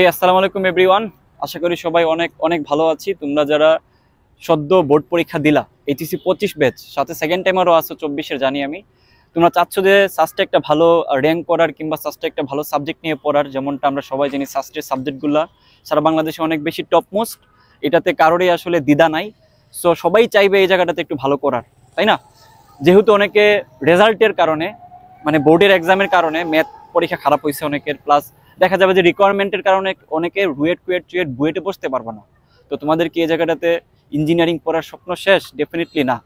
আসসালামু আলাইকুম এভরিওয়ান। আশা করি সবাই অনেক অনেক ভালো আছি। তোমরা যারা সদ্য বোর্ড পরীক্ষা দিলা এইচএসসি 25 ব্যাচ, সাথে সেকেন্ড টাইমারও আছো 24-এর, জানি আমি। তোমরা চাচ্ছ যে সাস্টে একটা ভালো র্যাঙ্ক করার কিংবা সাস্টে একটা ভালো সাবজেক্ট নিয়ে পড়ার, যেমনটা আমরা সবাই জানি সাস্টের সাবজেক্টগুলো সারা বাংলাদেশে অনেক বেশি টপ মোস্ট, এটাতে কারোরই আসলে দ্বিধা নাই। সো সবাই চাইবে এই জায়গাটাতে একটু ভালো করার, তাই না? যেহেতু অনেকে রেজাল্টের কারণে, মানে বোর্ডের এক্সামের কারণে ম্যাথ পরীক্ষা খারাপ হয়েছে অনেকের, প্লাস দেখা যাবে যে রিকোয়ারমেন্টের কারণে অনেকে রুয়েট বুয়েটে বসতে পারবে না। তো তোমাদেরকে এই জায়গাটাতে ইঞ্জিনিয়ারিং পড়ার স্বপ্ন শেষ? ডেফিনেটলি না,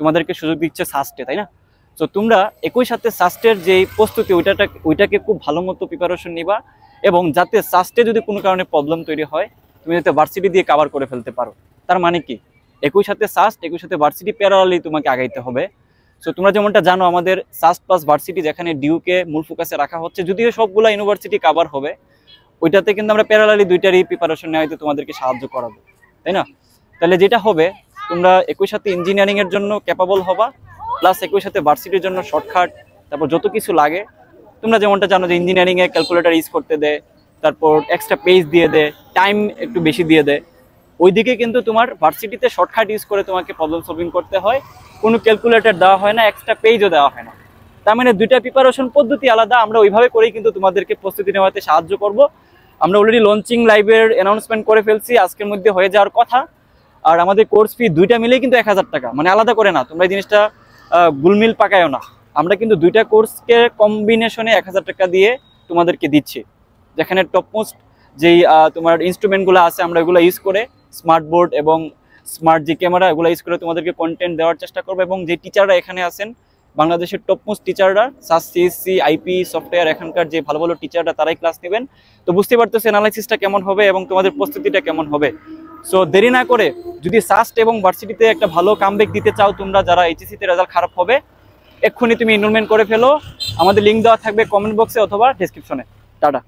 তোমাদেরকে সুযোগ দিচ্ছে সাস্টে, তাই না? তো তোমরা একই সাথে সাস্টের যে প্রস্তুতি ওইটাকে খুব ভালো মতো প্রিপারেশন নিবা, এবং যাতে সাস্টে যদি কোনো কারণে প্রবলেম তৈরি হয় তুমি যাতে ভার্সিটি দিয়ে কাভার করে ফেলতে পারো। তার মানে কি, একই সাথে সাস্ট একই সাথে ভার্সিটি প্যারালালি তোমাকে আগাইতে হবে। সো তোমরা যেমনটা জানো, আমাদের সাস্ট প্লাস ভার্সিটি যেখানে ডিউকে মূল ফোকাসে রাখা হচ্ছে, যদিও সবগুলো ইউনিভার্সিটি কাভার হবে, ওইটাতে কিন্তু আমরা প্যারালালি দুইটারই প্রিপারেশন নেওয়া হয়তো তোমাদেরকে সাহায্য করাবো, তাই না? তাহলে যেটা হবে, তোমরা একই সাথে ইঞ্জিনিয়ারিং এর জন্য ক্যাপাবল হবা, প্লাস একই সাথে ভার্সিটির জন্য শর্টকাট, তারপর যত কিছু লাগে। তোমরা যেমনটা জানো যে ইঞ্জিনিয়ারিং এ ক্যালকুলেটর ইউজ করতে দেয়, তারপর এক্সট্রা পেজ দিয়ে দেয়, টাইম একটু বেশি দিয়ে দেয়। ওইদিকে কিন্তু তোমার ভার্সিটিতে শর্টকাট ইউজ করে তোমাকে প্রবলেম সলভিং করতে হয়, কোনো ক্যালকুলেটর দেওয়া হয় না, এক্সট্রা পেজও দেওয়া হয় না। তার মানে দুইটা প্রিপারেশন পদ্ধতি আলাদা। আমরা ওইভাবে করেই কিন্তু তোমাদেরকে প্রস্তুতি নেওয়াতে সাহায্য করব। আমরা অলরেডি লঞ্চিং লাইভের অ্যানাউন্সমেন্ট করে ফেলছি, আজকের মধ্যে হয়ে যাওয়ার কথা। আর আমাদের কোর্স ফি দুইটা মিলেই কিন্তু 1000 টাকা, মানে আলাদা করে না, তোমরা এই জিনিসটা গুলমিল পাকায়ও না। আমরা কিন্তু দুইটা কোর্সকে কম্বিনেশনে 1000 টাকা দিয়ে তোমাদেরকে দিচ্ছি, যেখানে টপমোস্ট যেই তোমার ইনস্ট্রুমেন্টগুলো আছে আমরা ওইগুলো ইউজ করে, স্মার্ট বোর্ড এবং স্মার্ট যে ক্যামেরা, এগুলো ইউজ করে তোমাদেরকে কন্টেন্ট দেওয়ার চেষ্টা করবো। এবং যে টিচাররা এখানে আছেন, বাংলাদেশের টপমোস্ট টিচাররা, সিএসসি আইপি সফটওয়্যার এখানকার যে ভালো ভালো টিচাররা, তারাই ক্লাস নেবেন। তো বুঝতে পারতেছে অ্যানালাইসিসটা কেমন হবে এবং তোমাদের প্রস্তুতিটা কেমন হবে। সো দেরি না করে, যদি সাস্ট এবং ভার্সিটিতে একটা ভালো কামব্যাক দিতে চাও, তোমরা যারা এইচএসসিতে রেজাল্ট খারাপ হবে, এক্ষুনি তুমি এনরোলমেন্ট করে ফেলো। আমাদের লিঙ্ক দেওয়া থাকবে কমেন্ট বক্সে অথবা ডেসক্রিপশনে। টাটা।